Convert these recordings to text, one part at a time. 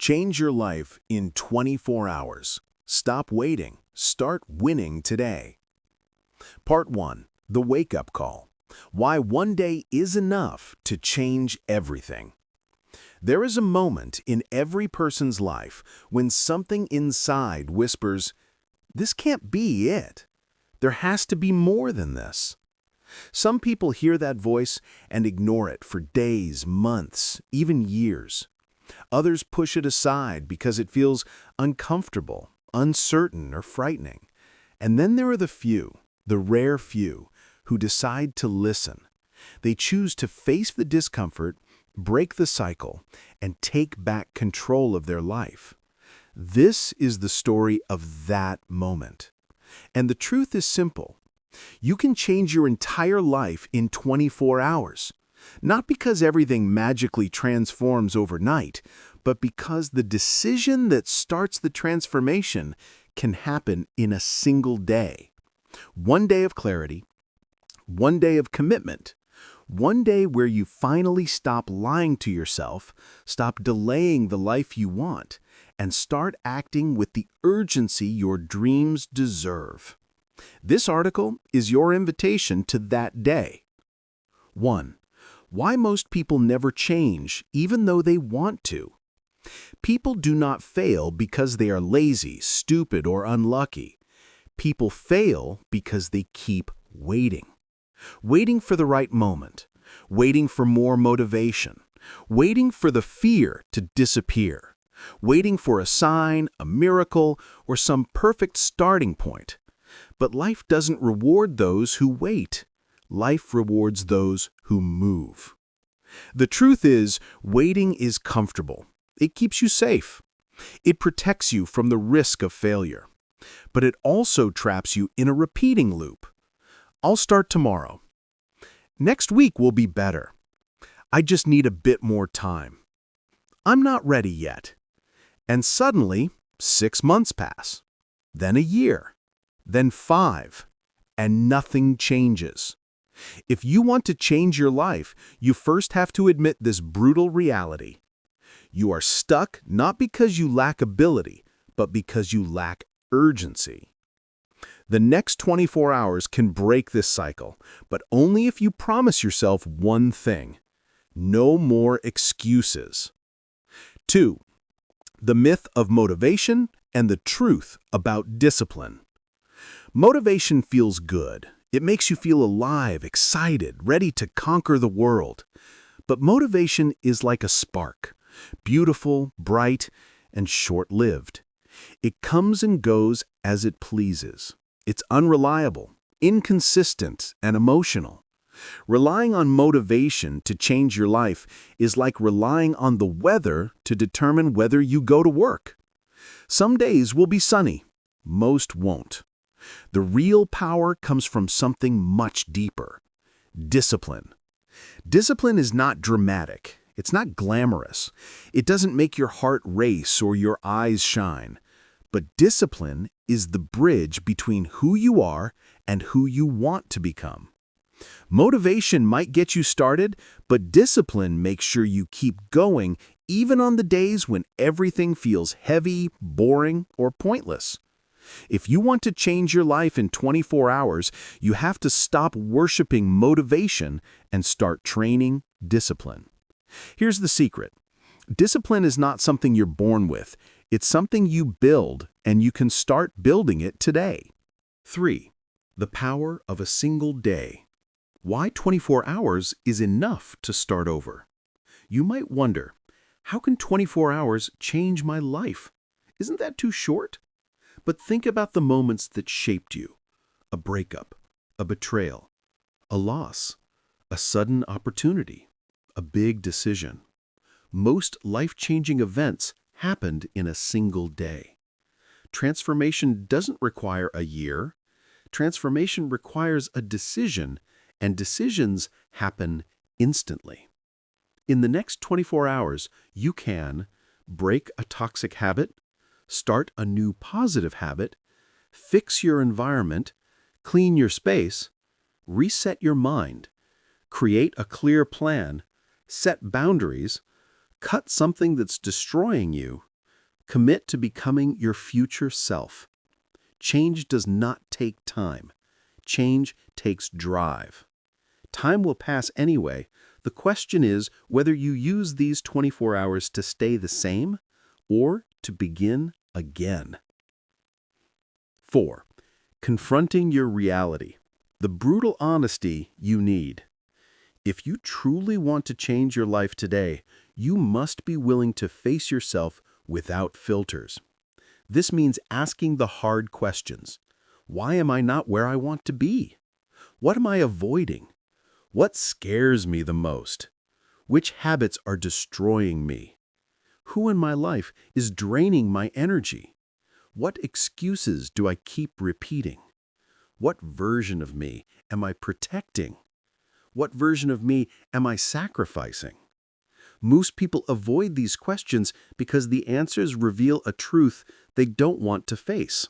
Change your life in 24 hours. Stop waiting. Start winning today. Part 1. The Wake-Up Call. Why one day is enough to change everything. There is a moment in every person's life when something inside whispers, "This can't be it. There has to be more than this." Some people hear that voice and ignore it for days, months, even years. Others push it aside because it feels uncomfortable, uncertain, or frightening. And then there are the few, the rare few, who decide to listen. They choose to face the discomfort, break the cycle, and take back control of their life. This is the story of that moment. And the truth is simple. You can change your entire life in 24 hours. Not because everything magically transforms overnight, but because the decision that starts the transformation can happen in a single day. One day of clarity, one day of commitment, one day where you finally stop lying to yourself, stop delaying the life you want, and start acting with the urgency your dreams deserve. This article is your invitation to that day. 1. Why most people never change, even though they want to. People do not fail because they are lazy, stupid, or unlucky. People fail because they keep waiting. Waiting for the right moment, waiting for more motivation, waiting for the fear to disappear, waiting for a sign, a miracle, or some perfect starting point. But life doesn't reward those who wait. Life rewards those who move. The truth is, waiting is comfortable. It keeps you safe. It protects you from the risk of failure. But it also traps you in a repeating loop. I'll start tomorrow. Next week will be better. I just need a bit more time. I'm not ready yet. And suddenly, 6 months pass. Then a year. Then 5. And nothing changes. If you want to change your life, you first have to admit this brutal reality. You are stuck not because you lack ability, but because you lack urgency. The next 24 hours can break this cycle, but only if you promise yourself one thing: no more excuses. 2. The myth of motivation and the truth about discipline. Motivation feels good. It makes you feel alive, excited, ready to conquer the world. But motivation is like a spark, beautiful, bright, and short-lived. It comes and goes as it pleases. It's unreliable, inconsistent, and emotional. Relying on motivation to change your life is like relying on the weather to determine whether you go to work. Some days will be sunny, most won't. The real power comes from something much deeper: discipline. Discipline is not dramatic. It's not glamorous. It doesn't make your heart race or your eyes shine. But discipline is the bridge between who you are and who you want to become. Motivation might get you started, but discipline makes sure you keep going even on the days when everything feels heavy, boring, or pointless. If you want to change your life in 24 hours, you have to stop worshiping motivation and start training discipline. Here's the secret. Discipline is not something you're born with. It's something you build, and you can start building it today. 3. The power of a single day. Why 24 hours is enough to start over. You might wonder, how can 24 hours change my life? Isn't that too short? But think about the moments that shaped you: a breakup, a betrayal, a loss, a sudden opportunity, a big decision. Most life-changing events happened in a single day. Transformation doesn't require a year. Transformation requires a decision, and decisions happen instantly. In the next 24 hours, you can break a toxic habit, start a new positive habit, fix your environment, clean your space, reset your mind, create a clear plan, set boundaries, cut something that's destroying you, Commit to becoming your future self. Change does not take time. Change takes drive. Time will pass anyway. The question is whether you use these 24 hours to stay the same or to begin again. 4. Confronting your reality. The brutal honesty you need. If you truly want to change your life today, you must be willing to face yourself without filters. This means asking the hard questions. Why am I not where I want to be? What am I avoiding? What scares me the most? Which habits are destroying me? Who in my life is draining my energy? What excuses do I keep repeating? What version of me am I protecting? What version of me am I sacrificing? Most people avoid these questions because the answers reveal a truth they don't want to face.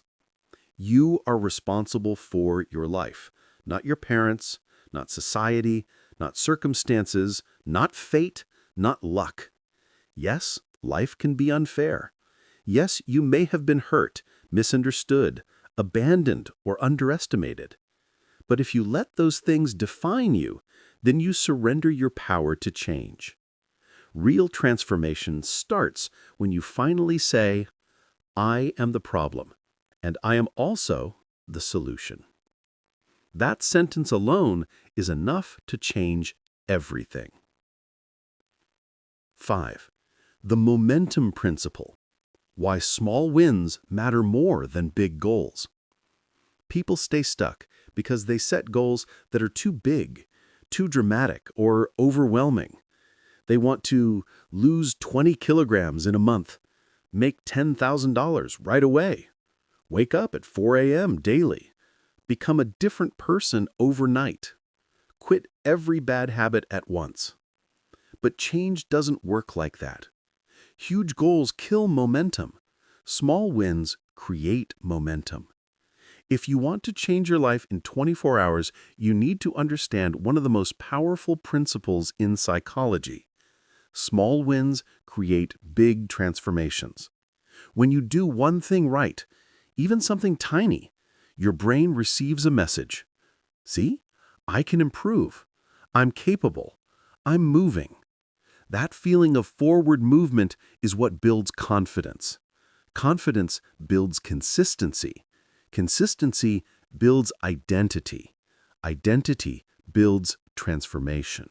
You are responsible for your life, not your parents, not society, not circumstances, not fate, not luck. Yes, life can be unfair. Yes, you may have been hurt, misunderstood, abandoned, or underestimated. But if you let those things define you, then you surrender your power to change. Real transformation starts when you finally say, I am the problem, and I am also the solution. That sentence alone is enough to change everything. 5. The momentum principle. Why small wins matter more than big goals. People stay stuck because they set goals that are too big, too dramatic, or overwhelming. They want to lose 20 kilograms in a month, make $10,000 right away, wake up at 4 a.m. daily, become a different person overnight, quit every bad habit at once. But change doesn't work like that. Huge goals kill momentum. Small wins create momentum. If you want to change your life in 24 hours, you need to understand one of the most powerful principles in psychology. Small wins create big transformations. When you do one thing right, even something tiny, your brain receives a message. See, I can improve. I'm capable. I'm moving. That feeling of forward movement is what builds confidence. Confidence builds consistency. Consistency builds identity. Identity builds transformation.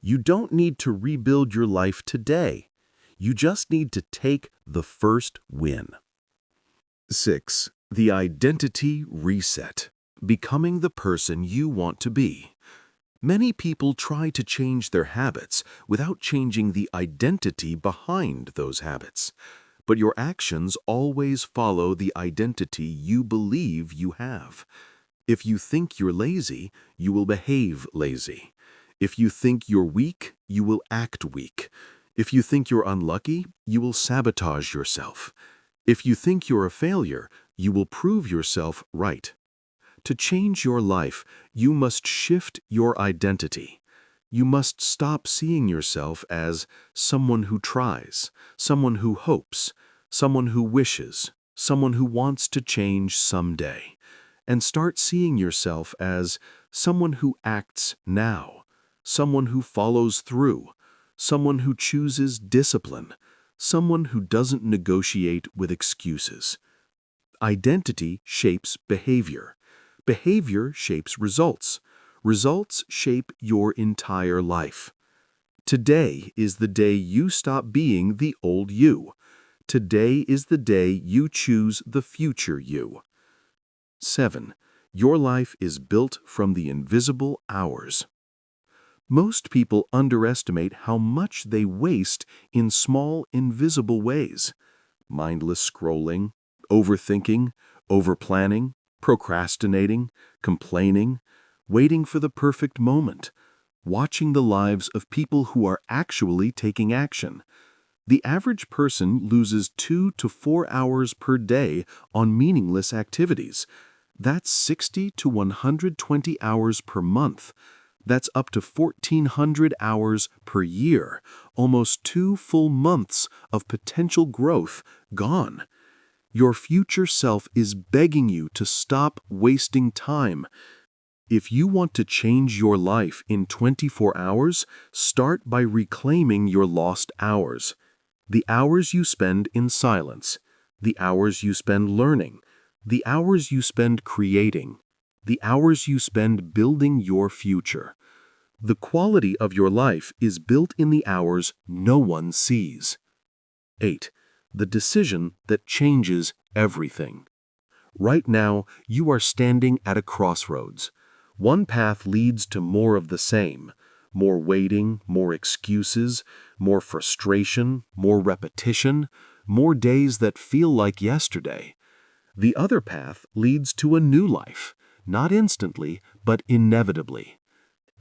You don't need to rebuild your life today. You just need to take the first win. 6. The identity reset. Becoming the person you want to be. Many people try to change their habits without changing the identity behind those habits. But your actions always follow the identity you believe you have. If you think you're lazy, you will behave lazy. If you think you're weak, you will act weak. If you think you're unlucky, you will sabotage yourself. If you think you're a failure, you will prove yourself right. To change your life, you must shift your identity. You must stop seeing yourself as someone who tries, someone who hopes, someone who wishes, someone who wants to change someday, and start seeing yourself as someone who acts now, someone who follows through, someone who chooses discipline, someone who doesn't negotiate with excuses. Identity shapes behavior. Behavior shapes results. Results shape your entire life. Today is the day you stop being the old you. Today is the day you choose the future you. 7. Your life is built from the invisible hours. Most people underestimate how much they waste in small, invisible ways. Mindless scrolling, overthinking, overplanning, procrastinating, complaining, waiting for the perfect moment, watching the lives of people who are actually taking action. The average person loses 2 to 4 hours per day on meaningless activities. That's 60 to 120 hours per month. That's up to 1,400 hours per year, almost 2 full months of potential growth gone. Your future self is begging you to stop wasting time. If you want to change your life in 24 hours, start by reclaiming your lost hours. The hours you spend in silence, the hours you spend learning, the hours you spend creating, the hours you spend building your future. The quality of your life is built in the hours no one sees. 8. The decision that changes everything. Right now, you are standing at a crossroads. One path leads to more of the same. More waiting, more excuses, more frustration, more repetition, more days that feel like yesterday. The other path leads to a new life, not instantly, but inevitably.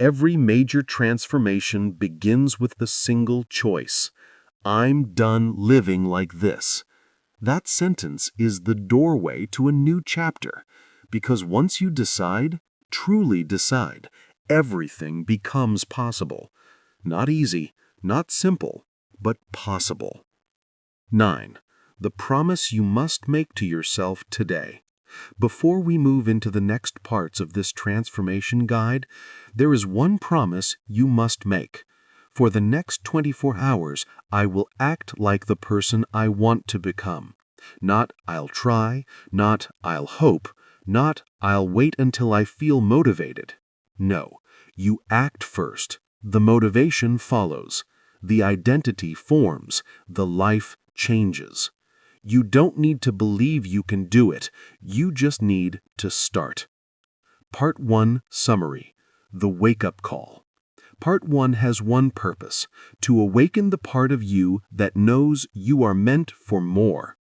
Every major transformation begins with the single choice. I'm done living like this. That sentence is the doorway to a new chapter, because once you decide, truly decide, everything becomes possible. Not easy, not simple, but possible. 9. The promise you must make to yourself today. Before we move into the next parts of this transformation guide, there is one promise you must make. For the next 24 hours, I will act like the person I want to become. Not I'll try, not I'll hope, not I'll wait until I feel motivated. No, you act first. The motivation follows. The identity forms. The life changes. You don't need to believe you can do it. You just need to start. Part 1 Summary. The Wake-Up Call. Part 1 has one purpose: to awaken the part of you that knows you are meant for more.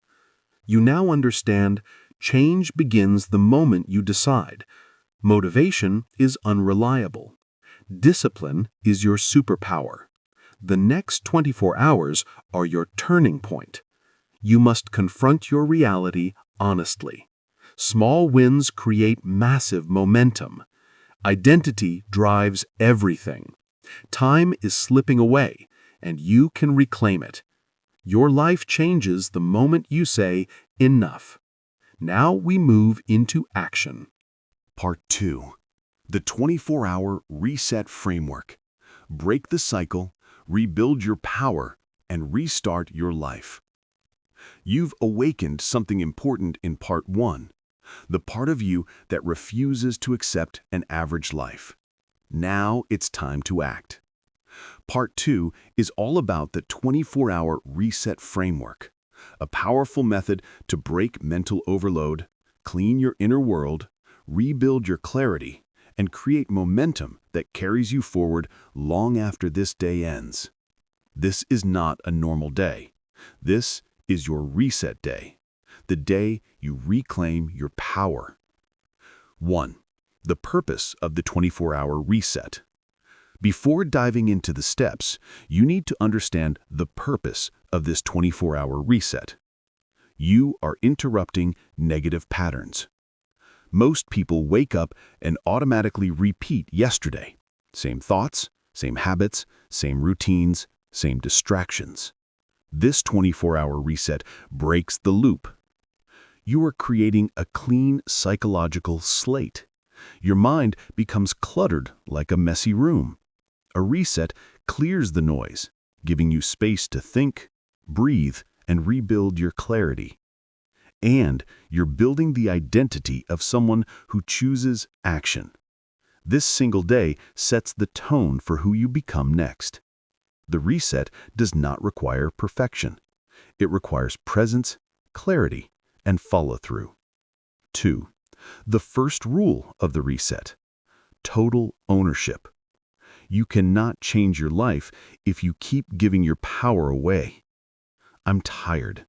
You now understand change begins the moment you decide. Motivation is unreliable. Discipline is your superpower. The next 24 hours are your turning point. You must confront your reality honestly. Small wins create massive momentum. Identity drives everything. Time is slipping away, and you can reclaim it. Your life changes the moment you say, enough. Now we move into action. Part 2. The 24-Hour Reset Framework. Break the cycle, rebuild your power, and restart your life. You've awakened something important in Part 1, the part of you that refuses to accept an average life. Now it's time to act. Part 2 is all about the 24-Hour Reset Framework, a powerful method to break mental overload, clean your inner world, rebuild your clarity, and create momentum that carries you forward long after this day ends. This is not a normal day. This is your reset day, the day you reclaim your power. 1. The purpose of the 24-hour reset. Before diving into the steps, you need to understand the purpose of this 24-hour reset. You are interrupting negative patterns. Most people wake up and automatically repeat yesterday. Same thoughts, same habits, same routines, same distractions. This 24-hour reset breaks the loop. You are creating a clean psychological slate. Your mind becomes cluttered like a messy room. A reset clears the noise, giving you space to think, breathe, and rebuild your clarity. And you're building the identity of someone who chooses action. This single day sets the tone for who you become next. The reset does not require perfection. It requires presence, clarity, and follow-through. 2. The first rule of the reset: total ownership. You cannot change your life if you keep giving your power away. I'm tired.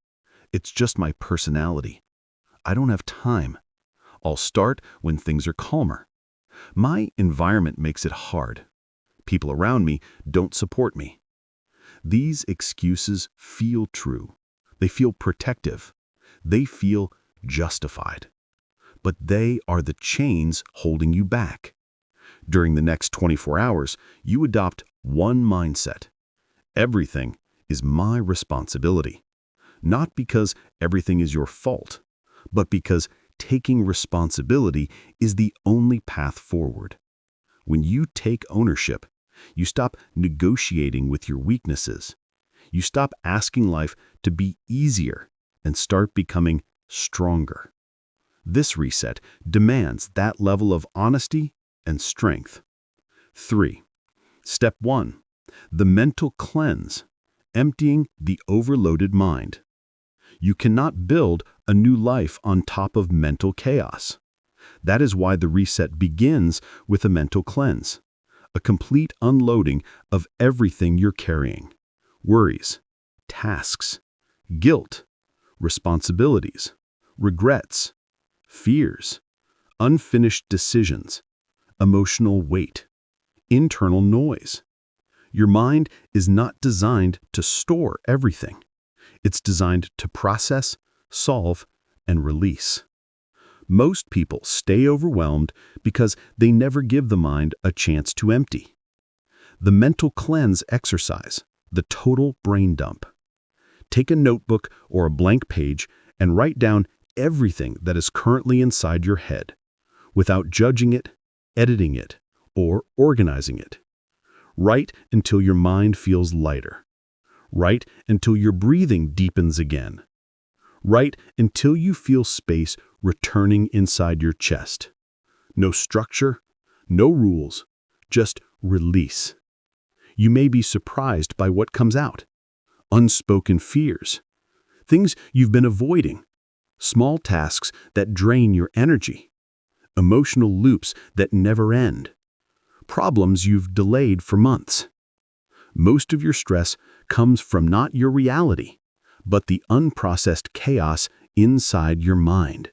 It's just my personality. I don't have time. I'll start when things are calmer. My environment makes it hard. People around me don't support me. These excuses feel true. They feel protective. They feel justified. But they are the chains holding you back. During the next 24 hours, you adopt one mindset. Everything is my responsibility. Not because everything is your fault, but because taking responsibility is the only path forward. When you take ownership, you stop negotiating with your weaknesses. You stop asking life to be easier and start becoming stronger. This reset demands that level of honesty and strength. 3. Step 1. The mental cleanse, emptying the overloaded mind. You cannot build a new life on top of mental chaos. That is why the reset begins with a mental cleanse, a complete unloading of everything you're carrying: worries, tasks, guilt, responsibilities, regrets, fears, unfinished decisions, emotional weight, internal noise. Your mind is not designed to store everything. It's designed to process, solve, and release. Most people stay overwhelmed because they never give the mind a chance to empty. The mental cleanse exercise, the total brain dump. Take a notebook or a blank page and write down everything that is currently inside your head, without judging it, editing it, or organizing it. Write until your mind feels lighter. Write until your breathing deepens again. Write until you feel space returning inside your chest. No structure, no rules, just release. You may be surprised by what comes out. Unspoken fears, things you've been avoiding, small tasks that drain your energy, emotional loops that never end, problems you've delayed for months. Most of your stress comes from not your reality, but the unprocessed chaos inside your mind.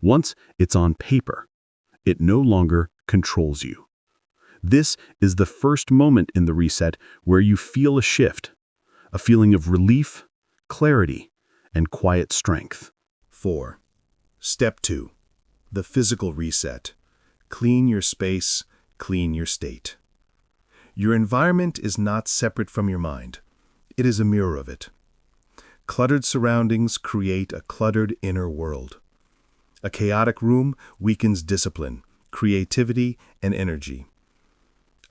Once it's on paper, it no longer controls you. This is the first moment in the reset where you feel a shift, a feeling of relief, clarity, and quiet strength. 4. Step 2. The physical reset. Clean your space, clean your state. Your environment is not separate from your mind. It is a mirror of it. Cluttered surroundings create a cluttered inner world. A chaotic room weakens discipline, creativity, and energy.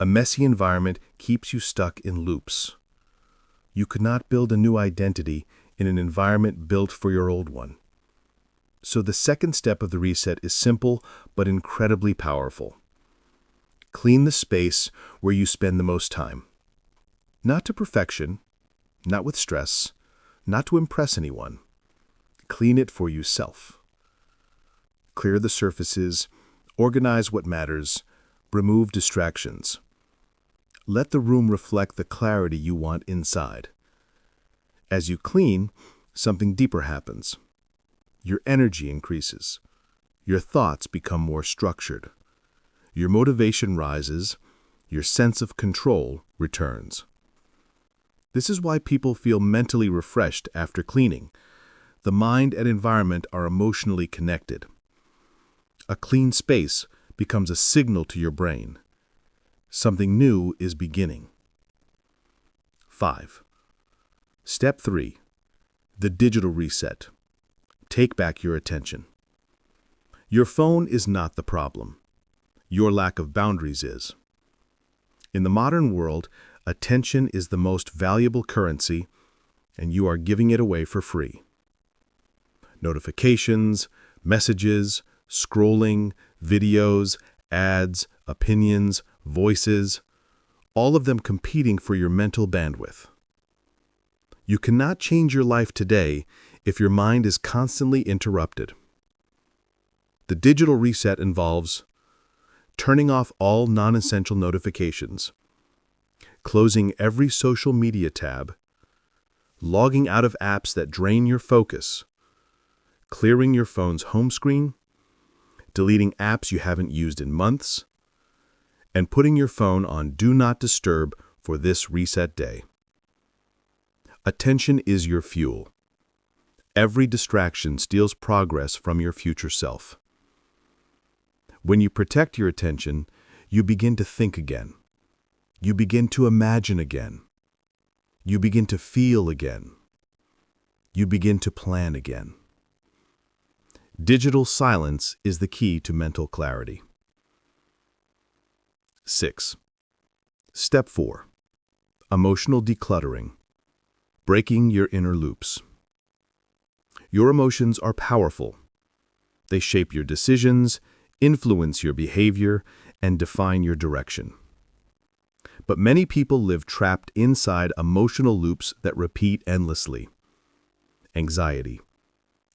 A messy environment keeps you stuck in loops. You could not build a new identity in an environment built for your old one. So the second step of the reset is simple but incredibly powerful. Clean the space where you spend the most time. Not to perfection, not with stress, not to impress anyone. Clean it for yourself. Clear the surfaces, organize what matters, remove distractions. Let the room reflect the clarity you want inside. As you clean, something deeper happens. Your energy increases. Your thoughts become more structured. Your motivation rises. Your sense of control returns. This is why people feel mentally refreshed after cleaning. The mind and environment are emotionally connected. A clean space becomes a signal to your brain. Something new is beginning. 5. Step 3. The digital reset. Take back your attention. Your phone is not the problem. Your lack of boundaries is. In the modern world, attention is the most valuable currency, and you are giving it away for free. Notifications, messages, scrolling, videos, ads, opinions, voices, all of them competing for your mental bandwidth. You cannot change your life today if your mind is constantly interrupted. The digital reset involves turning off all non-essential notifications, closing every social media tab, logging out of apps that drain your focus, clearing your phone's home screen, deleting apps you haven't used in months, and putting your phone on Do Not Disturb for this reset day. Attention is your fuel. Every distraction steals progress from your future self. When you protect your attention, You begin to think again. You begin to imagine again. You begin to feel again. You begin to plan again. Digital silence is the key to mental clarity. 6. Step 4. Emotional decluttering. Breaking your inner loops. Your emotions are powerful. They shape your decisions, influence your behavior, and define your direction. But many people live trapped inside emotional loops that repeat endlessly. Anxiety,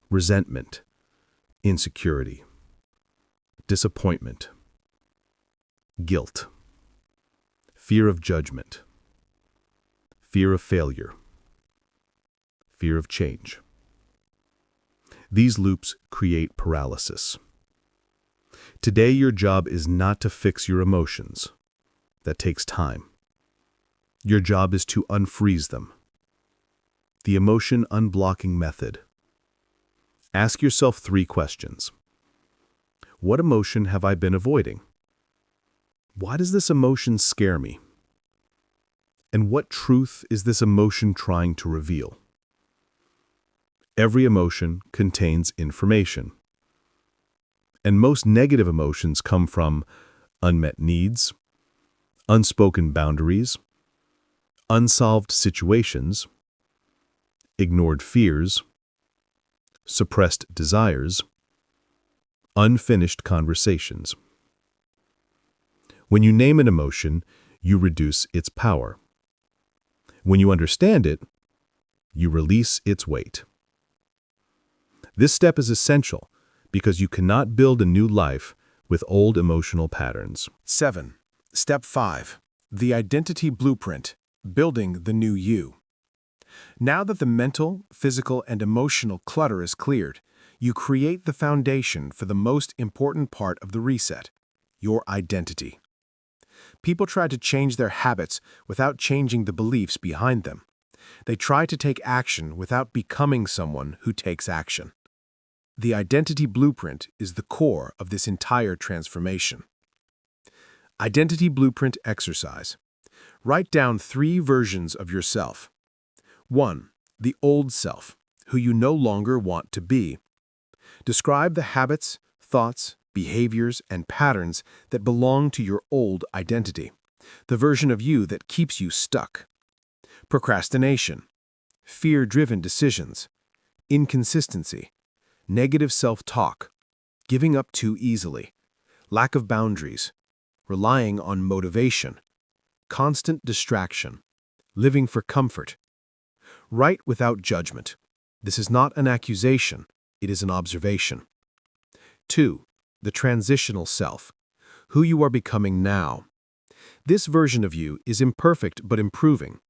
resentment, insecurity, disappointment, guilt, fear of judgment, fear of failure, fear of change. These loops create paralysis. Today, your job is not to fix your emotions. That takes time. Your job is to unfreeze them. The emotion unblocking method. Ask yourself 3 questions. What emotion have I been avoiding? Why does this emotion scare me? And what truth is this emotion trying to reveal? Every emotion contains information. And most negative emotions come from unmet needs, unspoken boundaries, unsolved situations, ignored fears, suppressed desires, unfinished conversations. When you name an emotion, you reduce its power. When you understand it, you release its weight. This step is essential because you cannot build a new life with old emotional patterns. 7. Step 5. The Identity Blueprint. Building the New You. Now that the mental, physical, and emotional clutter is cleared, you create the foundation for the most important part of the reset, your identity. People try to change their habits without changing the beliefs behind them. They try to take action without becoming someone who takes action. The Identity Blueprint is the core of this entire transformation. Identity Blueprint exercise. Write down 3 versions of yourself. 1. The old self, who you no longer want to be. Describe the habits, thoughts, behaviors, and patterns that belong to your old identity, the version of you that keeps you stuck. Procrastination, fear-driven decisions, inconsistency, negative self-talk, giving up too easily, lack of boundaries, relying on motivation, constant distraction, living for comfort. Write without judgment. This is not an accusation, it is an observation. 2. The transitional self, who you are becoming now. This version of you is imperfect but improving.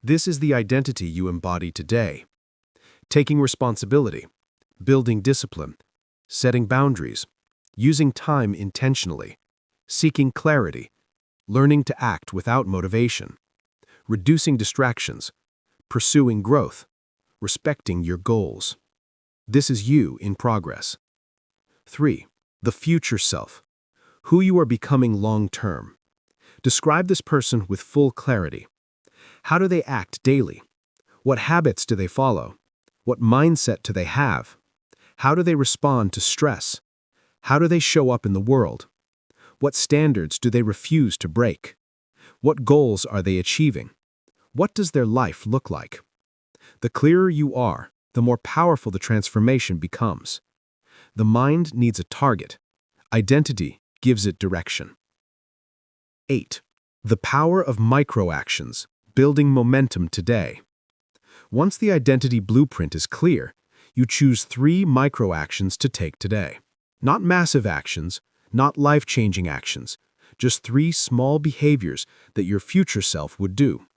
This is the identity you embody today. Taking responsibility, building discipline, setting boundaries, using time intentionally, seeking clarity, learning to act without motivation, reducing distractions, pursuing growth, respecting your goals. This is you in progress. 3. The future self, who you are becoming long-term. Describe this person with full clarity. How do they act daily? What habits do they follow? What mindset do they have? How do they respond to stress? How do they show up in the world? What standards do they refuse to break? What goals are they achieving? What does their life look like? The clearer you are, the more powerful the transformation becomes. The mind needs a target. Identity gives it direction. 8. The power of micro-actions, building momentum today. Once the identity blueprint is clear, you choose 3 micro-actions to take today. Not massive actions, not life-changing actions, just 3 small behaviors that your future self would do.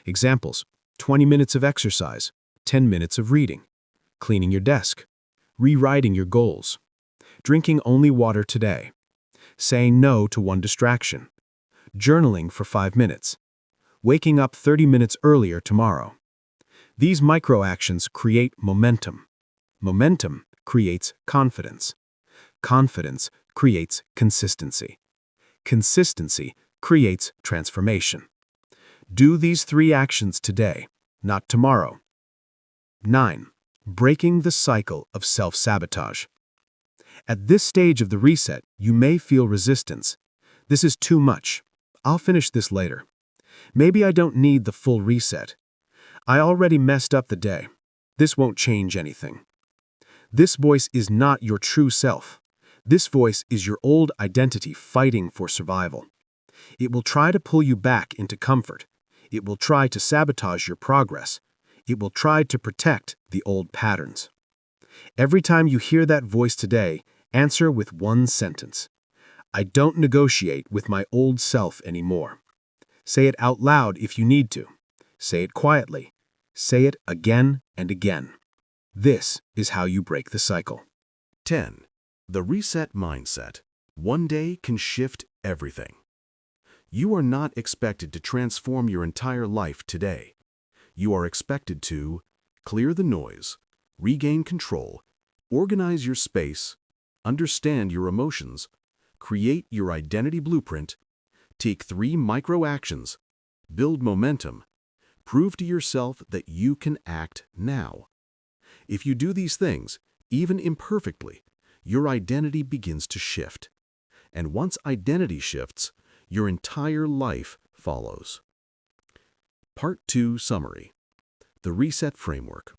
Examples: 20 minutes of exercise, 10 minutes of reading, cleaning your desk, rewriting your goals, drinking only water today, saying no to 1 distraction, journaling for 5 minutes, waking up 30 minutes earlier tomorrow. These micro-actions create momentum. Momentum creates confidence. Confidence creates consistency. Consistency creates transformation. Do these 3 actions today, not tomorrow. 9. Breaking the cycle of self-sabotage. At this stage of the reset, you may feel resistance. This is too much. I'll finish this later. Maybe I don't need the full reset. I already messed up the day. This won't change anything. This voice is not your true self. This voice is your old identity fighting for survival. It will try to pull you back into comfort. It will try to sabotage your progress. It will try to protect the old patterns. Every time you hear that voice today, answer with one sentence. I don't negotiate with my old self anymore. Say it out loud if you need to. Say it quietly. Say it again and again. This is how you break the cycle. 10. The reset mindset. One day can shift everything. You are not expected to transform your entire life today. You are expected to clear the noise, regain control, organize your space, understand your emotions, create your identity blueprint, take 3 micro actions, build momentum, prove to yourself that you can act now. If you do these things, even imperfectly, your identity begins to shift. And once identity shifts, your entire life follows. Part 2 Summary. The Reset Framework.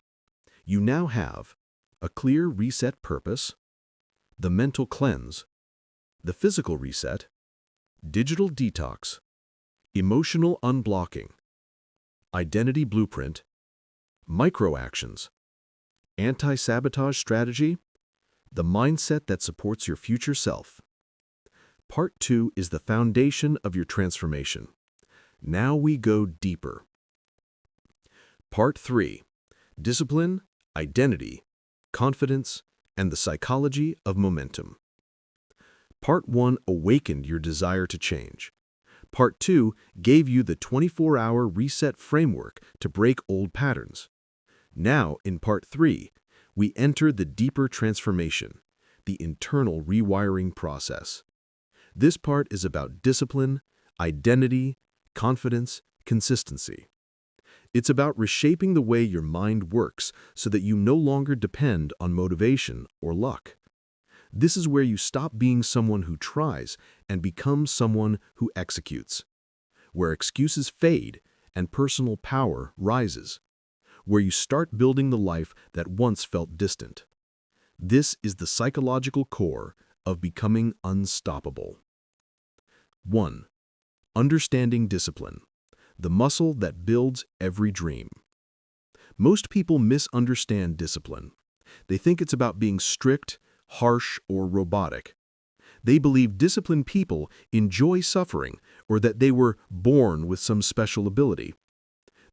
You now have a clear reset purpose, the mental cleanse, the physical reset, digital detox, emotional unblocking, identity blueprint, micro-actions, anti-sabotage strategy, the mindset that supports your future self. Part 2 is the foundation of your transformation. Now we go deeper. Part 3. Discipline, identity, confidence, and the psychology of momentum. Part 1 awakened your desire to change. Part 2 gave you the 24-hour reset framework to break old patterns. Now, in Part 3, we enter the deeper transformation, the internal rewiring process. This part is about discipline, identity, confidence, consistency. It's about reshaping the way your mind works so that you no longer depend on motivation or luck. This is where you stop being someone who tries and become someone who executes, where excuses fade and personal power rises, where you start building the life that once felt distant. This is the psychological core of becoming unstoppable. 1. Understanding discipline, the muscle that builds every dream. Most people misunderstand discipline. They think it's about being strict, harsh, or robotic. They believe disciplined people enjoy suffering or that they were born with some special ability.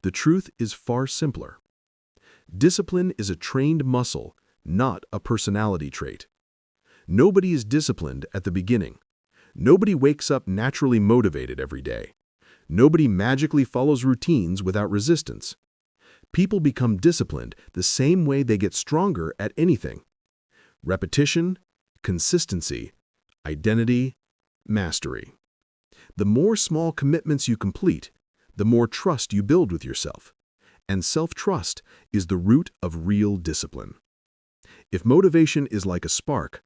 The truth is far simpler. Discipline is a trained muscle, not a personality trait. Nobody is disciplined at the beginning. Nobody wakes up naturally motivated every day. Nobody magically follows routines without resistance. People become disciplined the same way they get stronger at anything. Repetition, consistency, identity, mastery. The more small commitments you complete, the more trust you build with yourself. And self-trust is the root of real discipline. If motivation is like a spark,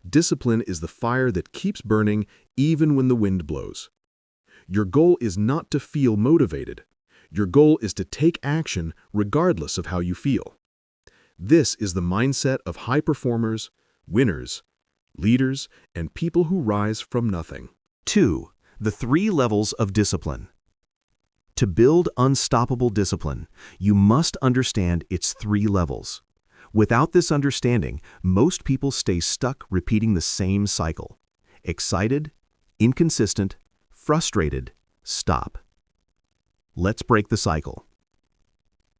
discipline is the fire that keeps burning even when the wind blows. Your goal is not to feel motivated. Your goal is to take action regardless of how you feel. This is the mindset of high performers, winners, leaders, and people who rise from nothing. 2. The 3 levels of discipline. To build unstoppable discipline, you must understand its 3 levels. Without this understanding, most people stay stuck repeating the same cycle. Excited, inconsistent, frustrated, stop. Let's break the cycle.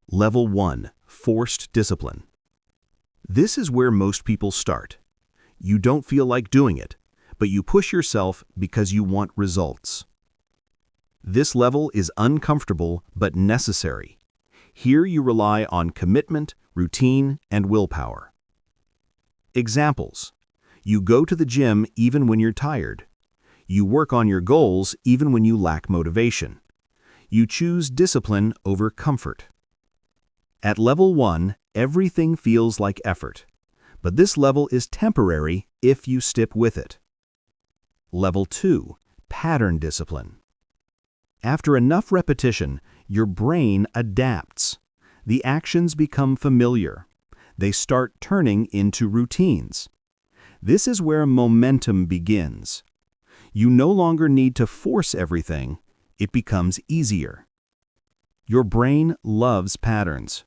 Level 1. Forced discipline. This is where most people start. You don't feel like doing it, but you push yourself because you want results. This level is uncomfortable but necessary. Here you rely on commitment, routine, and willpower. Examples. You go to the gym even when you're tired. You work on your goals even when you lack motivation. You choose discipline over comfort. At level 1, everything feels like effort, but this level is temporary if you stick with it. Level 2, pattern discipline. After enough repetition, your brain adapts. The actions become familiar. They start turning into routines. This is where momentum begins. You no longer need to force everything. It becomes easier. Your brain loves patterns.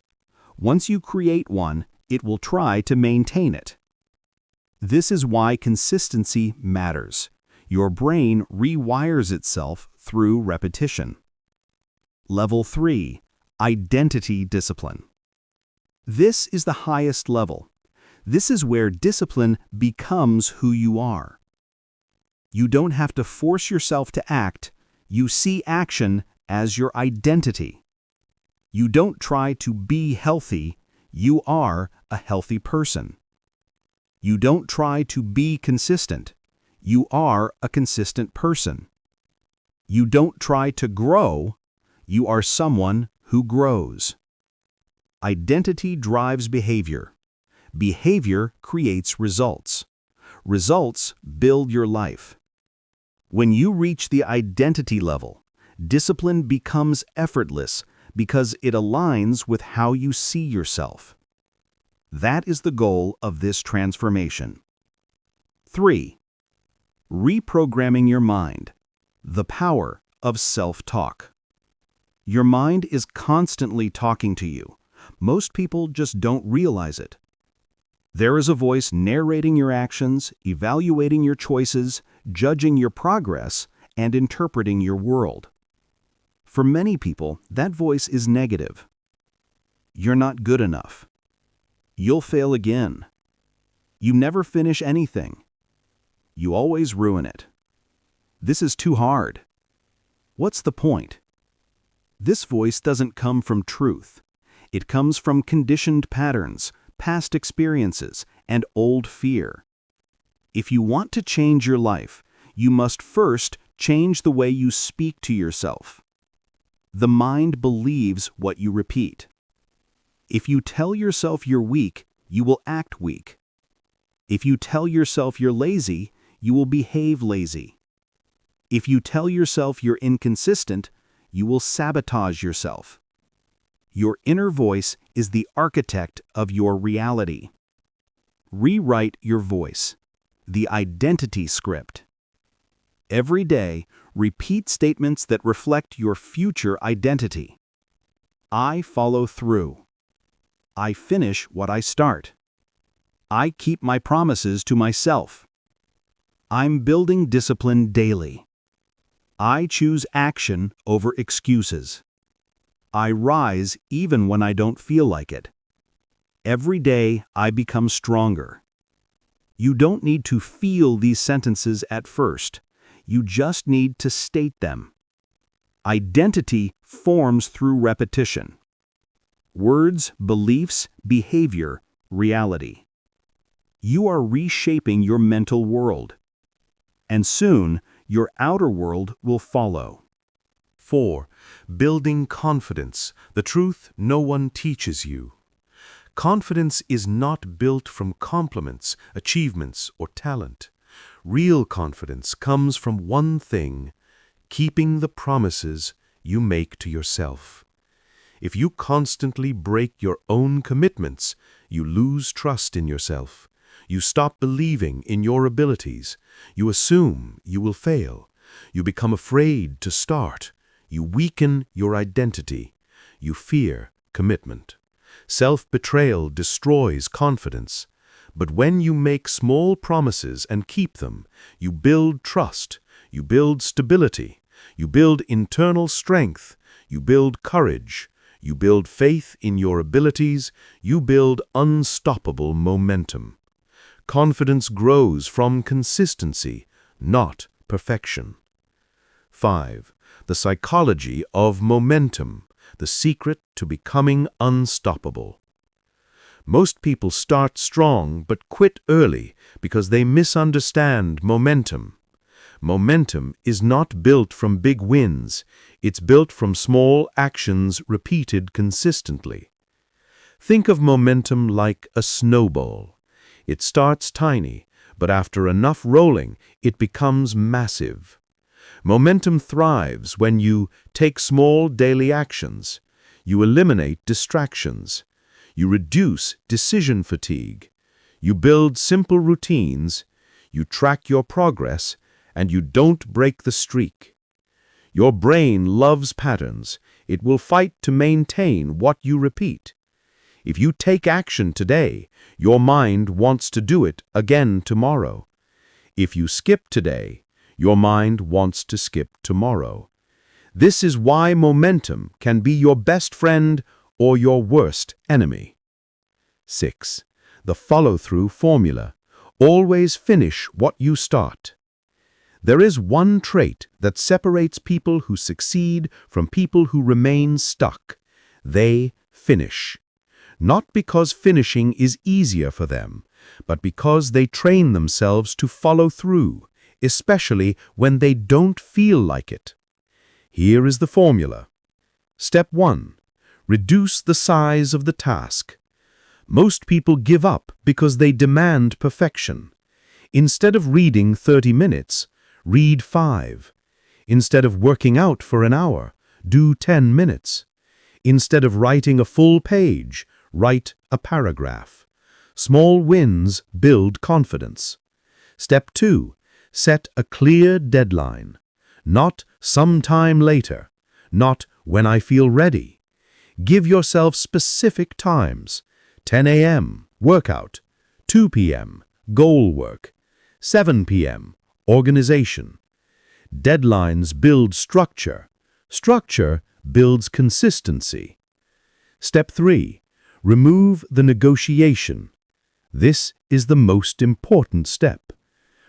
Once you create one, it will try to maintain it. This is why consistency matters. Your brain rewires itself through repetition. Level 3, identity discipline. This is the highest level. This is where discipline becomes who you are. You don't have to force yourself to act. You see action as your identity. You don't try to be healthy. You are a healthy person. You don't try to be consistent. You are a consistent person. You don't try to grow. You are someone who grows. Identity drives behavior. Behavior creates results. Results build your life. When you reach the identity level, discipline becomes effortless because it aligns with how you see yourself. That is the goal of this transformation. 3. Reprogramming your mind. The power of self-talk. Your mind is constantly talking to you. Most people just don't realize it. There is a voice narrating your actions, evaluating your choices, judging your progress, and interpreting your world. For many people, that voice is negative. You're not good enough. You'll fail again. You never finish anything. You always ruin it. This is too hard. What's the point? This voice doesn't come from truth. It comes from conditioned patterns, past experiences, and old fear. If you want to change your life, you must first change the way you speak to yourself. The mind believes what you repeat. If you tell yourself you're weak, you will act weak. If you tell yourself you're lazy, you will behave lazy. If you tell yourself you're inconsistent, you will sabotage yourself. Your inner voice is the architect of your reality. Rewrite your voice, the identity script. Every day, repeat statements that reflect your future identity. I follow through. I finish what I start. I keep my promises to myself. I'm building discipline daily. I choose action over excuses. I rise even when I don't feel like it. Every day I become stronger. You don't need to feel these sentences at first. You just need to state them. Identity forms through repetition. Words, beliefs, behavior, reality. You are reshaping your mental world. And soon, your outer world will follow. 4. Building confidence, the truth no one teaches you. Confidence is not built from compliments, achievements, or talent. Real confidence comes from one thing: keeping the promises you make to yourself. If you constantly break your own commitments, you lose trust in yourself. You stop believing in your abilities. You assume you will fail. You become afraid to start. You weaken your identity. You fear commitment. Self-betrayal destroys confidence. But when you make small promises and keep them, you build trust, you build stability, you build internal strength, you build courage, you build faith in your abilities, you build unstoppable momentum. Confidence grows from consistency, not perfection. 5. The psychology of momentum, the secret to becoming unstoppable. Most people start strong but quit early because they misunderstand momentum. Momentum is not built from big wins. It's built from small actions repeated consistently. Think of momentum like a snowball. It starts tiny, but after enough rolling, it becomes massive. Momentum thrives when you take small daily actions. You eliminate distractions. You reduce decision fatigue. You build simple routines. You track your progress, and you don't break the streak. Your brain loves patterns. It will fight to maintain what you repeat. If you take action today, your mind wants to do it again tomorrow. If you skip today, your mind wants to skip tomorrow. This is why momentum can be your best friend or your worst enemy. 6. The follow-through formula. Always finish what you start. There is one trait that separates people who succeed from people who remain stuck. They finish. Not because finishing is easier for them, but because they train themselves to follow through, especially when they don't feel like it. Here is the formula. Step 1. Reduce the size of the task. Most people give up because they demand perfection. Instead of reading 30 minutes, read 5. Instead of working out for an hour, do 10 minutes. Instead of writing a full page, write a paragraph. Small wins build confidence. Step 2. Set a clear deadline. Not sometime later. Not when I feel ready. Give yourself specific times. 10 a.m. workout. 2 p.m. goal work. 7 p.m. organization. Deadlines build structure. Structure builds consistency. Step 3. Remove the negotiation. This is the most important step.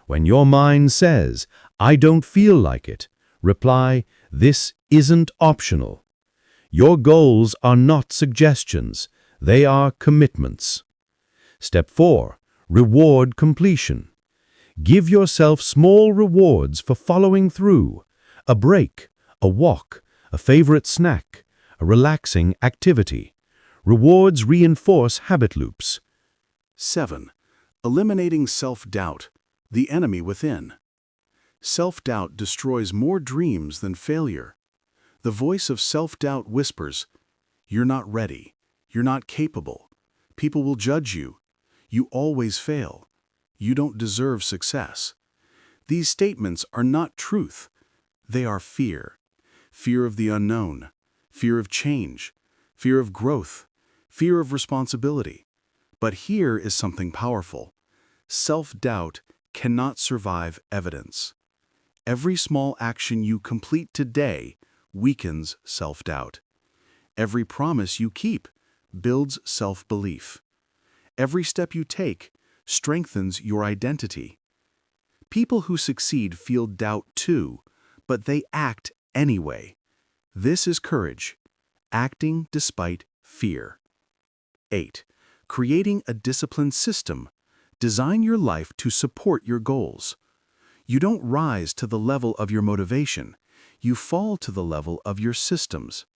When your mind says, "I don't feel like it," reply, "This isn't optional." Your goals are not suggestions. They are commitments. Step 4. Reward completion. Give yourself small rewards for following through. A break, a walk, a favorite snack, a relaxing activity. Rewards reinforce habit loops. 7. Eliminating self-doubt, the enemy within. Self-doubt destroys more dreams than failure. The voice of self-doubt whispers, "You're not ready. You're not capable. People will judge you. You always fail. You don't deserve success." These statements are not truth. They are fear. Fear of the unknown. Fear of change. Fear of growth. Fear of responsibility. But here is something powerful. Self-doubt cannot survive evidence. Every small action you complete today weakens self-doubt. Every promise you keep builds self-belief. Every step you take strengthens your identity. People who succeed feel doubt too, but they act anyway. This is courage, acting despite fear. 8. Creating a disciplined system. Design your life to support your goals. You don't rise to the level of your motivation. You fall to the level of your systems.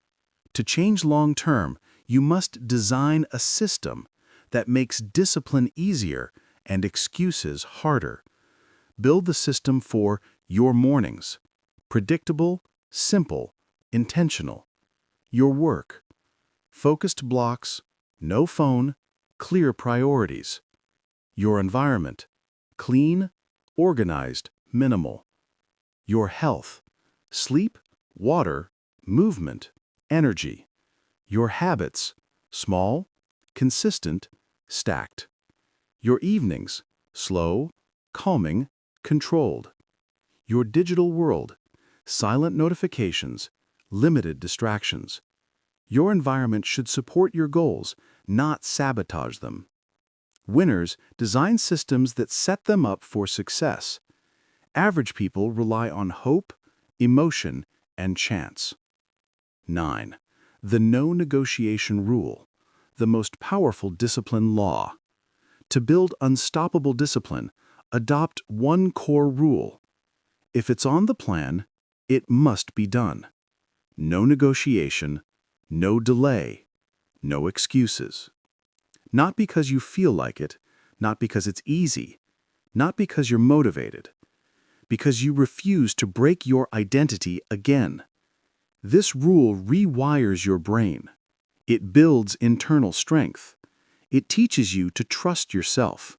To change long-term, you must design a system that makes discipline easier and excuses harder. Build the system for your mornings. Predictable, simple, intentional. Your work. Focused blocks, no phone, clear priorities. Your environment. Clean, organized, minimal. Your health. Sleep, water, movement, energy. Your habits. Small, consistent, stacked. Your evenings. Slow, calming, controlled. Your digital world. Silent notifications, limited distractions. Your environment should support your goals, not sabotage them. Winners design systems that set them up for success. Average people rely on hope, emotion, and chance. 9. The no negotiation rule, the most powerful discipline law. To build unstoppable discipline, adopt one core rule. If it's on the plan, it must be done. No negotiation, no delay, no excuses. Not because you feel like it, not because it's easy, not because you're motivated, because you refuse to break your identity again. This rule rewires your brain. It builds internal strength. It teaches you to trust yourself.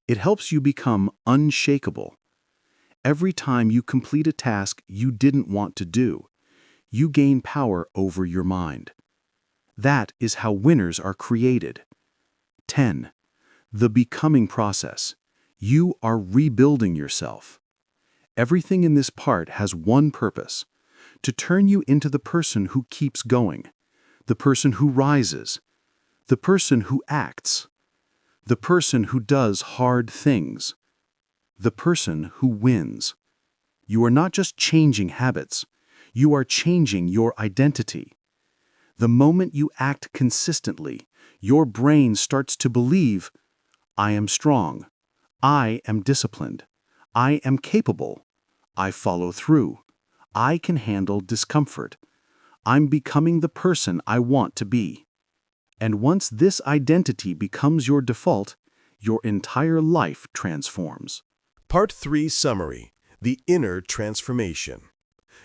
It helps you become unshakable. Every time you complete a task you didn't want to do, you gain power over your mind. That is how winners are created. 10. The becoming process. You are rebuilding yourself. Everything in this part has one purpose: to turn you into the person who keeps going, the person who rises, the person who acts, the person who does hard things, the person who wins. You are not just changing habits, you are changing your identity. The moment you act consistently, your brain starts to believe, I am strong, I am disciplined, I am capable, I follow through, I can handle discomfort, I'm becoming the person I want to be. And once this identity becomes your default, your entire life transforms. Part 3 Summary: The Inner Transformation.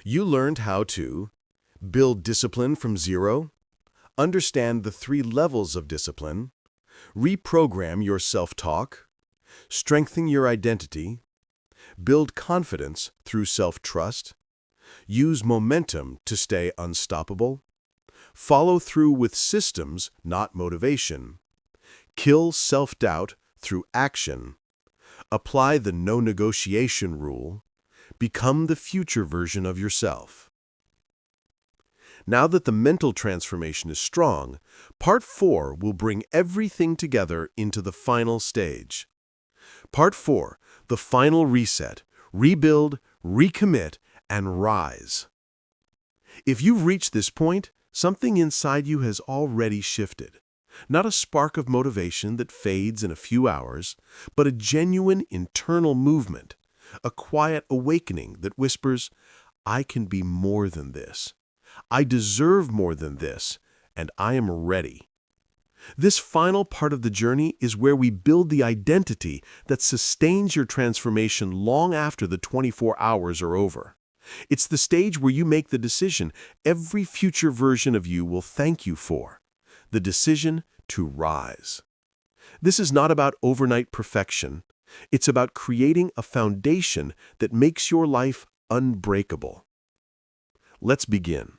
You learned how to build discipline from zero, understand the 3 levels of discipline, reprogram your self-talk, strengthen your identity, build confidence through self-trust, use momentum to stay unstoppable, follow through with systems, not motivation, kill self-doubt through action, apply the no negotiation rule, become the future version of yourself. Now that the mental transformation is strong, Part 4 will bring everything together into the final stage. Part 4, the final reset: rebuild, recommit, and rise. If you've reached this point, something inside you has already shifted. Not a spark of motivation that fades in a few hours, but a genuine internal movement, a quiet awakening that whispers, I can be more than this. I deserve more than this, and I am ready. This final part of the journey is where we build the identity that sustains your transformation long after the 24 hours are over. It's the stage where you make the decision every future version of you will thank you for: the decision to rise. This is not about overnight perfection. It's about creating a foundation that makes your life unbreakable. Let's begin.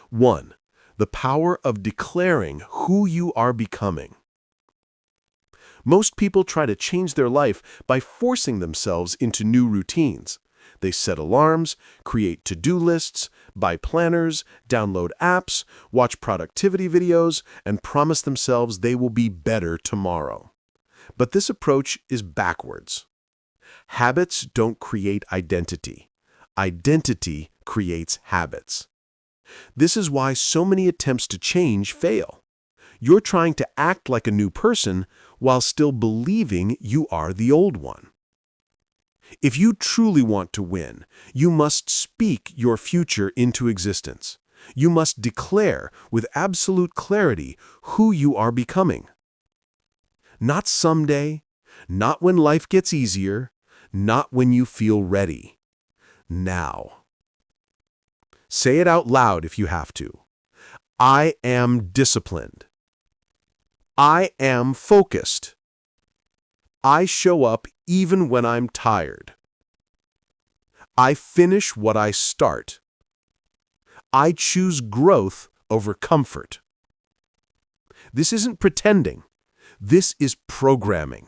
1. The power of declaring who you are becoming. Most people try to change their life by forcing themselves into new routines. They set alarms, create to-do lists, buy planners, download apps, watch productivity videos, and promise themselves they will be better tomorrow. But this approach is backwards. Habits don't create identity. Identity creates habits. This is why so many attempts to change fail. You're trying to act like a new person while still believing you are the old one. If you truly want to win, you must speak your future into existence. You must declare with absolute clarity who you are becoming. Not someday, not when life gets easier, not when you feel ready. Now. Say it out loud if you have to. I am disciplined. I am focused. I show up even when I'm tired. I finish what I start. I choose growth over comfort. This isn't pretending. This is programming.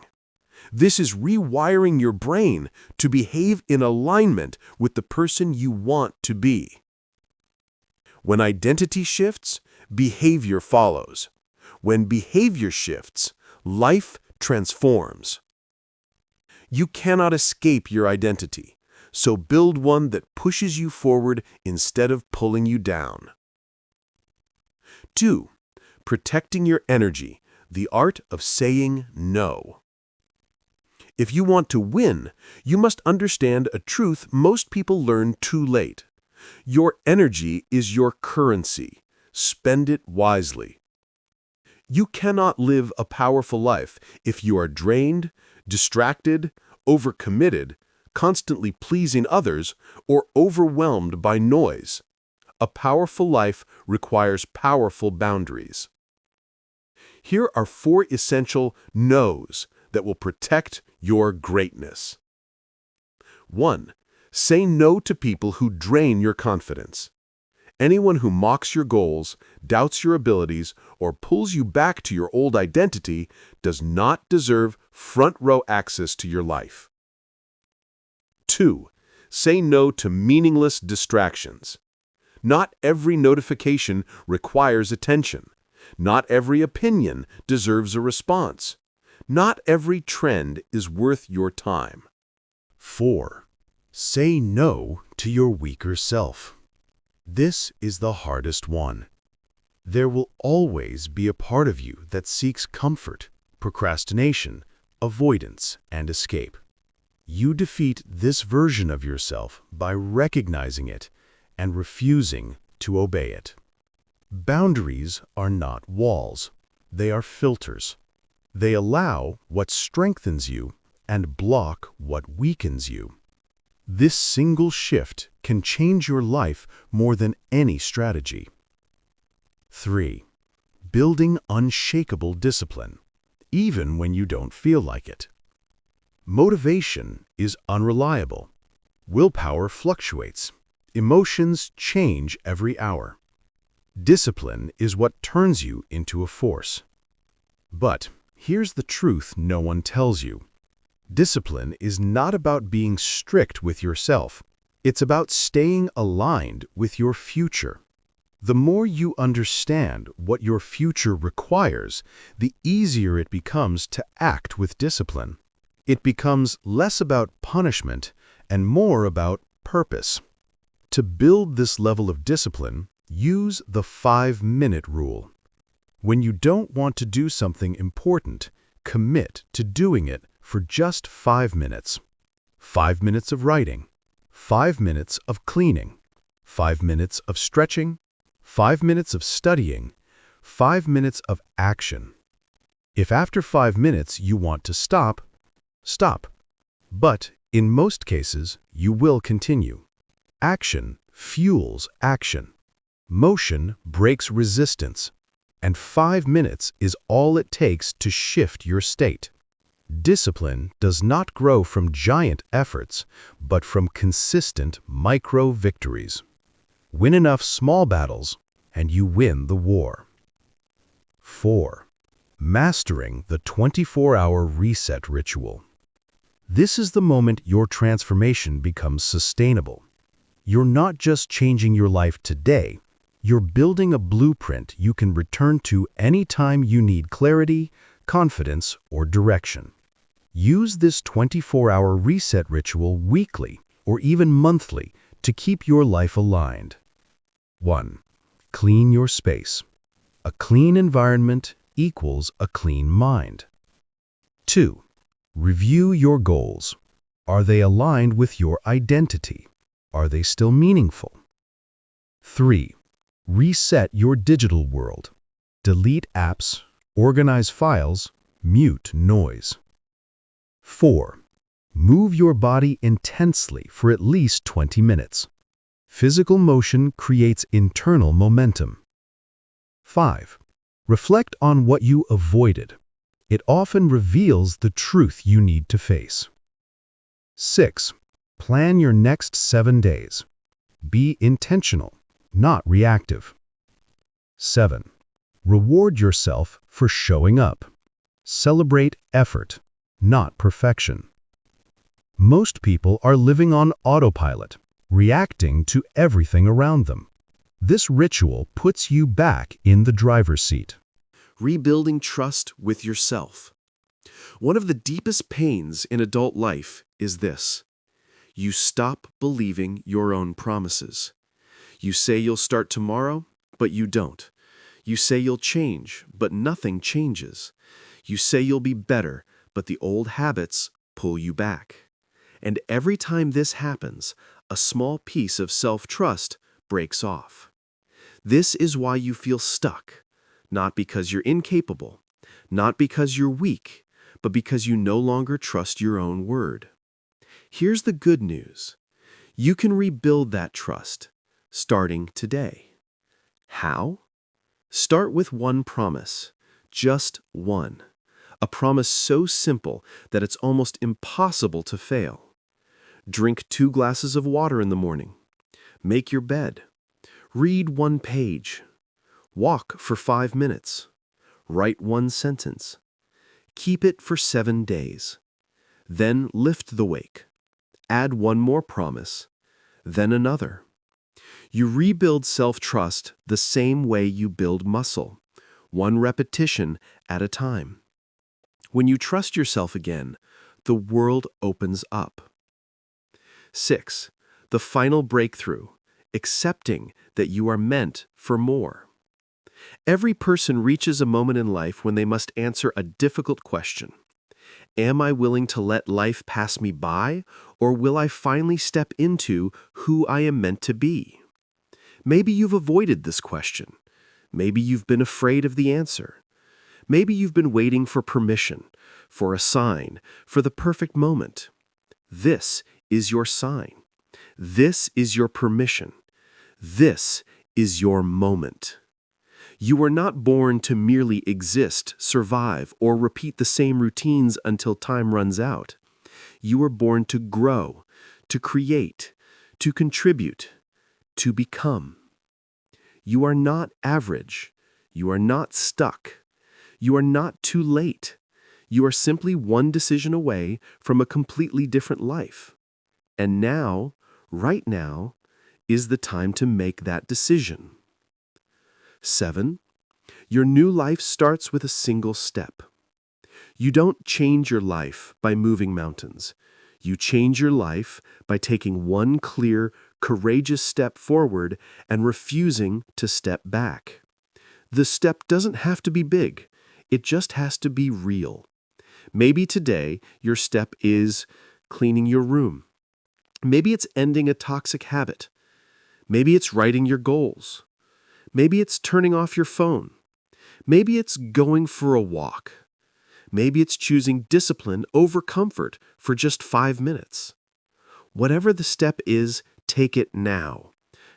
This is rewiring your brain to behave in alignment with the person you want to be. When identity shifts, behavior follows. When behavior shifts, life transforms. You cannot escape your identity, so build one that pushes you forward instead of pulling you down. 2. Protecting your energy, the art of saying no. If you want to win, you must understand a truth most people learn too late. Your energy is your currency. Spend it wisely. You cannot live a powerful life if you are drained, distracted, overcommitted, constantly pleasing others, or overwhelmed by noise. A powerful life requires powerful boundaries. Here are 4 essential no's that will protect your greatness. 1. Say no to people who drain your confidence. Anyone who mocks your goals, doubts your abilities, or pulls you back to your old identity does not deserve front-row access to your life. 2. Say no to meaningless distractions. Not every notification requires attention. Not every opinion deserves a response. Not every trend is worth your time. 4. Say no to your weaker self. This is the hardest one. There will always be a part of you that seeks comfort, procrastination, avoidance, and escape. You defeat this version of yourself by recognizing it and refusing to obey it. Boundaries are not walls. They are filters. They allow what strengthens you and block what weakens you. This single shift can change your life more than any strategy. 3. Building unshakable discipline, even when you don't feel like it. Motivation is unreliable. Willpower fluctuates. Emotions change every hour. Discipline is what turns you into a force. But here's the truth no one tells you. Discipline is not about being strict with yourself. It's about staying aligned with your future. The more you understand what your future requires, the easier it becomes to act with discipline. It becomes less about punishment and more about purpose. To build this level of discipline, use the 5-minute rule. When you don't want to do something important, commit to doing it for just 5 minutes. 5 minutes of writing, 5 minutes of cleaning, 5 minutes of stretching, 5 minutes of studying, 5 minutes of action. If after 5 minutes you want to stop, stop. But in most cases, you will continue. Action fuels action. Motion breaks resistance. And 5 minutes is all it takes to shift your state. Discipline does not grow from giant efforts, but from consistent micro-victories. Win enough small battles, and you win the war. 4. Mastering the 24-hour reset ritual. This is the moment your transformation becomes sustainable. You're not just changing your life today, you're building a blueprint you can return to anytime you need clarity, confidence, or direction. Use this 24-hour reset ritual weekly or even monthly to keep your life aligned. 1. Clean your space. A clean environment equals a clean mind. 2. Review your goals. Are they aligned with your identity? Are they still meaningful? 3. Reset your digital world. Delete apps, organize files, mute noise. 4. Move your body intensely for at least 20 minutes. Physical motion creates internal momentum. 5. Reflect on what you avoided. It often reveals the truth you need to face. 6. Plan your next 7 days. Be intentional, not reactive. 7. Reward yourself for showing up. Celebrate effort, not perfection. Most people are living on autopilot, reacting to everything around them. This ritual puts you back in the driver's seat. Rebuilding trust with yourself. One of the deepest pains in adult life is this. You stop believing your own promises. You say you'll start tomorrow, but you don't. You say you'll change, but nothing changes. You say you'll be better, but the old habits pull you back. And every time this happens, a small piece of self-trust breaks off. This is why you feel stuck, not because you're incapable, not because you're weak, but because you no longer trust your own word. Here's the good news. You can rebuild that trust, starting today. How? Start with one promise, just one. A promise so simple that it's almost impossible to fail. Drink 2 glasses of water in the morning. Make your bed. Read 1 page. Walk for 5 minutes. Write 1 sentence. Keep it for 7 days. Then lift the weight. Add 1 more promise. Then another. You rebuild self-trust the same way you build muscle, 1 repetition at a time. When you trust yourself again, the world opens up. 6. The final breakthrough, accepting that you are meant for more. Every person reaches a moment in life when they must answer a difficult question. Am I willing to let life pass me by, or will I finally step into who I am meant to be? Maybe you've avoided this question. Maybe you've been afraid of the answer. Maybe you've been waiting for permission, for a sign, for the perfect moment. This is your sign. This is your permission. This is your moment. You were not born to merely exist, survive, or repeat the same routines until time runs out. You were born to grow, to create, to contribute, to become. You are not average. You are not stuck. You are not too late. You are simply 1 decision away from a completely different life. And now, right now, is the time to make that decision. 7. Your new life starts with a single step. You don't change your life by moving mountains. You change your life by taking 1 clear, courageous step forward and refusing to step back. The step doesn't have to be big. It just has to be real. Maybe today your step is cleaning your room. Maybe it's ending a toxic habit. Maybe it's writing your goals. Maybe it's turning off your phone. Maybe it's going for a walk. Maybe it's choosing discipline over comfort for just 5 minutes. Whatever the step is, take it now.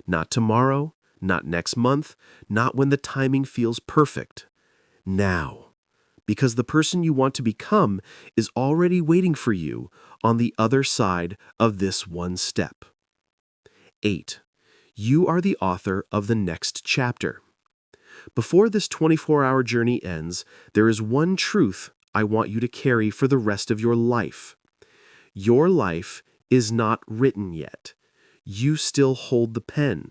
Not tomorrow, not next month, not when the timing feels perfect. Now. Because the person you want to become is already waiting for you on the other side of this 1 step. 8. You are the author of the next chapter. Before this 24-hour journey ends, there is 1 truth I want you to carry for the rest of your life. Your life is not written yet. You still hold the pen,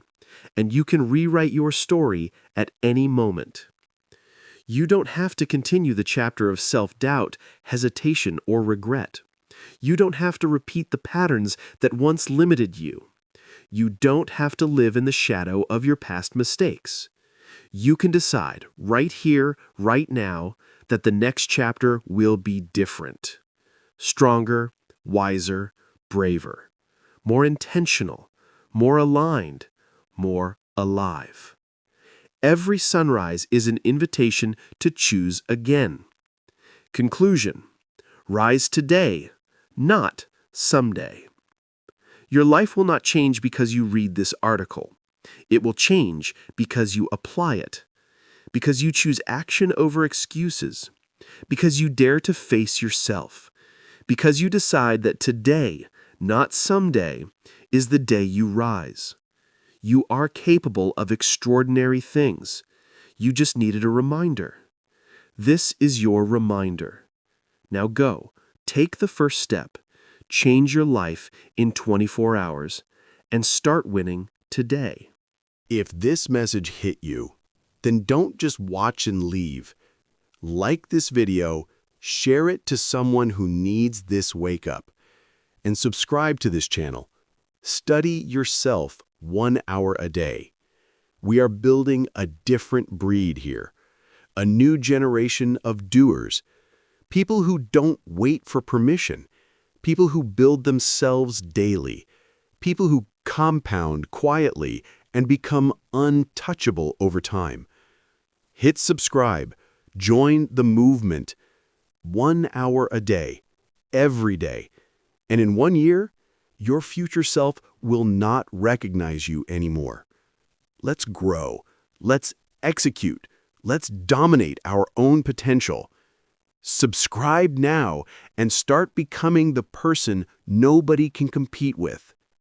and you can rewrite your story at any moment. You don't have to continue the chapter of self-doubt, hesitation, or regret. You don't have to repeat the patterns that once limited you. You don't have to live in the shadow of your past mistakes. You can decide right here, right now, that the next chapter will be different. Stronger, wiser, braver. More intentional, more aligned, more alive. Every sunrise is an invitation to choose again. Conclusion: rise today, not someday. Your life will not change because you read this article. It will change because you apply it, because you choose action over excuses, because you dare to face yourself, because you decide that today, not someday, is the day you rise. You are capable of extraordinary things. You just needed a reminder. This is your reminder. Now go, take the first step, change your life in 24 hours, and start winning today. If this message hit you, then don't just watch and leave. Like this video, share it to someone who needs this wake-up, and subscribe to this channel. Study yourself 1 hour a day. We are building a different breed here, a new generation of doers, people who don't wait for permission. people who build themselves daily, people who compound quietly and become untouchable over time. Hit subscribe, join the movement. 1 hour a day, every day. And in 1 year, your future self will not recognize you anymore. Let's grow. Let's execute. Let's dominate our own potential. Subscribe now and start becoming the person nobody can compete with.